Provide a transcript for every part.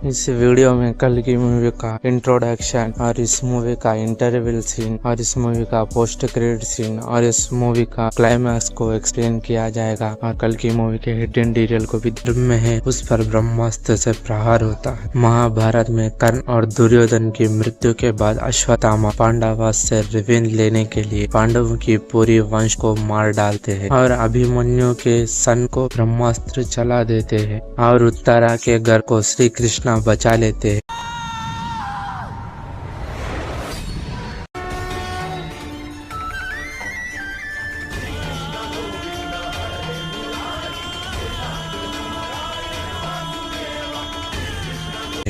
इस वीडियो में कल की मूवी का इंट्रोडक्शन और इस मूवी का इंटरवल सीन और इस मूवी का पोस्ट क्रेडिट सीन और इस मूवी का क्लाइमैक्स को एक्सप्लेन किया जाएगा और कल की मूवी के हिडन डिटेल को भी में है उस पर ब्रह्मास्त्र से प्रहार होता है। महाभारत में कर्ण और दुर्योधन की मृत्यु के बाद अश्वत्थामा पांडवास से रिवेंज लेने के लिए पांडवों की पूरी वंश को मार डालते हैं और अभिमन्यु के सन को ब्रह्मास्त्र चला देते हैं और उत्तरा के घर को श्री कृष्णा बचा लेते हैं।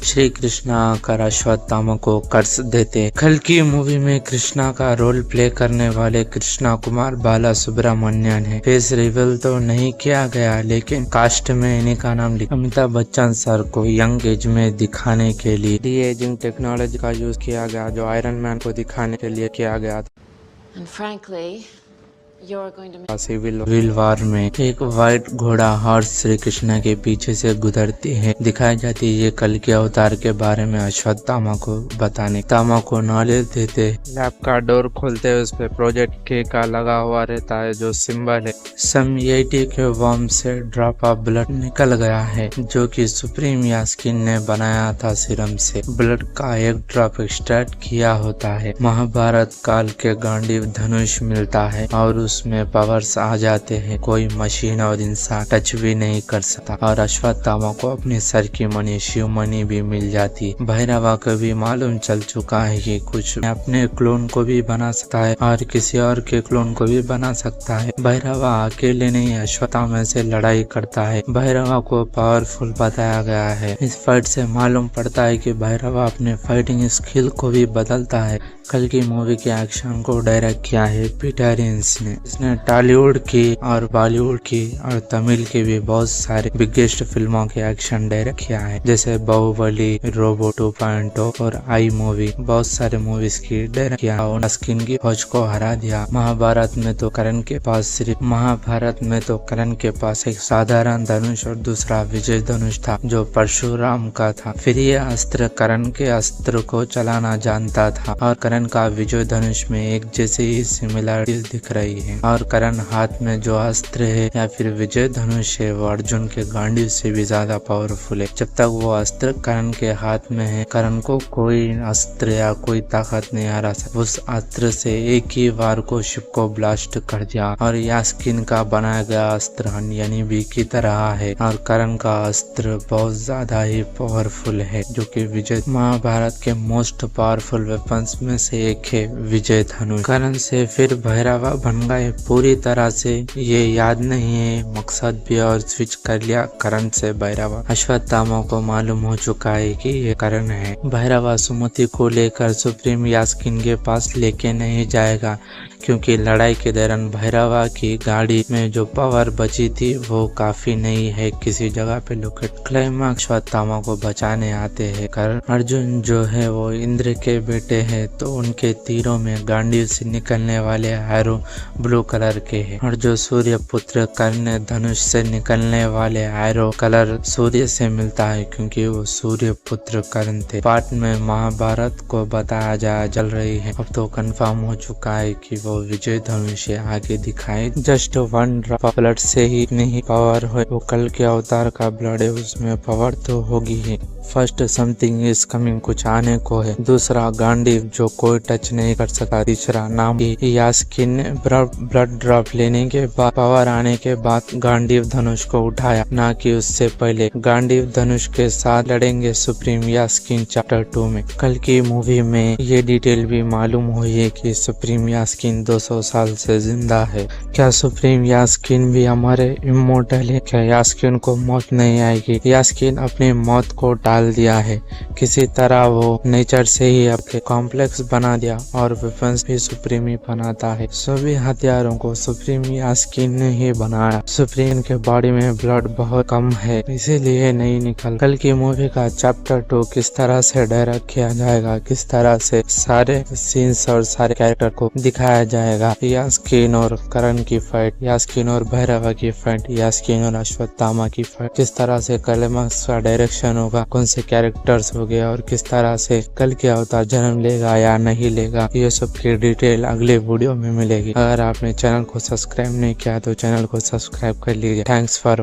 श्री कृष्णा आकर अश्वत्थामा को कर्ज देते। कल की मूवी में कृष्णा का रोल प्ले करने वाले कृष्णा कुमार बाला सुब्रमण्यन है। फेस रिवील तो नहीं किया गया लेकिन कास्ट में इन्हीं का नाम लिखा। अमिताभ बच्चन सर को यंग एज में दिखाने के लिए डी एजिंग टेक्नोलॉजी का यूज किया गया जो आयरन मैन को दिखाने के लिए किया गया था। सिविल वॉर में एक व्हाइट घोड़ा हॉर्स श्री कृष्ण के पीछे से गुजरती है। दिखाई जाती है ये कल के अवतार के बारे में अश्वत्थामा को बताने तामा को नॉलेज देते। लैब का डोर खोलते हुए उस पे प्रोजेक्ट के का लगा हुआ रहता है जो सिंबल है। सम-80 के वर्म से ड्रॉप ऑफ ब्लड निकल गया है जो कि सुप्रीम यास्किन ने बनाया था। सीरम से ब्लड का एक ड्रॉप एक्सट्रैक्ट किया होता है। महाभारत काल के गांडीव धनुष मिलता है और उसमें पावर्स आ जाते हैं। कोई मशीन और इंसान टच भी नहीं कर सकता और अश्वत्थामा को अपने सर की मणि शिव मणि भी मिल जाती। भैरवा को भी मालूम चल चुका है कि कुछ अपने क्लोन को भी बना सकता है और किसी और के क्लोन को भी बना सकता है। भैरवा अकेले नहीं अश्वत्थामा से लड़ाई करता है। भैरवा को पावरफुल बताया गया है। इस फाइट से मालूम पड़ता है कि भैरवा अपने फाइटिंग स्किल को भी बदलता है। कल की मूवी के एक्शन को डायरेक्ट किया है पीटर हिंस ने। इसने टॉलीवुड की और बॉलीवुड की और तमिल की भी बहुत सारे बिगेस्ट फिल्मों के एक्शन डायरेक्ट किया है जैसे बाहुबली, रोबो 2.0 और आई मूवी। बहुत सारे मूवीज की डायरेक्ट किया और स्किन की फौज को हरा दिया। महाभारत में तो कर्ण के पास एक साधारण धनुष और दूसरा विजय धनुष था जो परशुराम का था। फिर ये अस्त्र कर्ण के अस्त्र को चलाना जानता था और कर्ण का विजय धनुष में एक जैसे ही सिमिलरिटीज दिख रही है और कर्ण हाथ में जो अस्त्र है या फिर विजय धनुष है वो अर्जुन के गांडीव से भी ज्यादा पावरफुल है। जब तक वो अस्त्र कर्ण के हाथ में है कर्ण को कोई अस्त्र या कोई ताकत नहीं हरा सकता। उस अस्त्र से एक ही बार को शिप को ब्लास्ट कर दिया और यास्किन का बनाया गया अस्त्र यानी बी की तरह है और कर्ण का अस्त्र बहुत ज्यादा ही पावरफुल है जो कि विजय महाभारत के मोस्ट पावरफुल वेपन्स में से एक है विजय धनुष। कर्ण से फिर भैरवा बन गए पूरी तरह से ये याद नहीं है मकसद भी और स्विच कर लिया कर्ण से भैरवा। अश्वत्थामा को मालूम हो चुका है कि ये कर्ण है। भैरवा सुमति को लेकर सुप्रीम यास्किन के पास लेके नहीं जाएगा क्योंकि लड़ाई के दौरान भैरवा की गाड़ी में जो पावर बची थी वो काफी नहीं है किसी जगह पे लोकेट। क्लाइमैक्स अश्वत्थामा को बचाने आते हैं कर्ण। अर्जुन जो है वो इंद्र के बेटे हैं तो उनके तीरों में गांडीव से निकलने वाले एरो ब्लू कलर के हैं और जो सूर्य पुत्र कर्ण धनुष से निकलने वाले एरो कलर सूर्य से मिलता है क्योंकि वो सूर्य पुत्र कर्ण थे। पार्ट में महाभारत को बताया जा चल रही है। अब तो कंफर्म हो चुका है कि वो विजय धनुष आगे दिखाए। जस्ट 1 ड्रॉप ब्लड से ही नहीं पावर हो। वो कल के अवतार का ब्लड है उसमें पावर तो होगी ही। फर्स्ट समथिंग इज कमिंग कुछ आने को है। दूसरा गांडीव जो कोई टच नहीं कर सका। तीसरा नाम यास्किन ने ब्लड ड्रॉप लेने के बाद पावर आने के बाद गांडीव धनुष को उठाया ना कि उससे पहले। गांडीव धनुष के साथ लड़ेंगे सुप्रीम यास्किन चैप्टर 2 में। कल की मूवी में ये डिटेल भी मालूम हुई है कि सुप्रीम यास्किन 200 साल से जिंदा है। क्या सुप्रीम यास्किन भी हमारे इमोर्टल है? क्या यास्किन को मौत नहीं आएगी? यास्किन अपनी मौत को टाल दिया है किसी तरह। वो नेचर से ही अपने कॉम्प्लेक्स बना दिया और वेपन्स भी सुप्रीम ही बनाता है। सभी हथियारों को सुप्रीम यास्किन ने ही बनाया। सुप्रीम के बॉडी में ब्लड बहुत कम है इसीलिए नहीं निकल। कल की मूवी का चैप्टर 2 किस तरह से डायरेक्ट किया जाएगा, किस तरह से सारे सीन्स और सारे कैरेक्टर को दिखाया जाएगा। यास्किन और कर्ण की फाइट, यास्किन और भैरवा की फाइट, यास्किन और अश्वत्थामा की फाइट, किस तरह से क्लाइमैक्स का डायरेक्शन होगा, कौन से कैरेक्टर्स हो गए और किस तरह से कल के अवतार जन्म लेगा या नहीं लेगा, ये सब की डिटेल अगले वीडियो में मिलेगी। अगर आपने चैनल को सब्सक्राइब नहीं किया तो चैनल को सब्सक्राइब कर लीजिए। Thanks for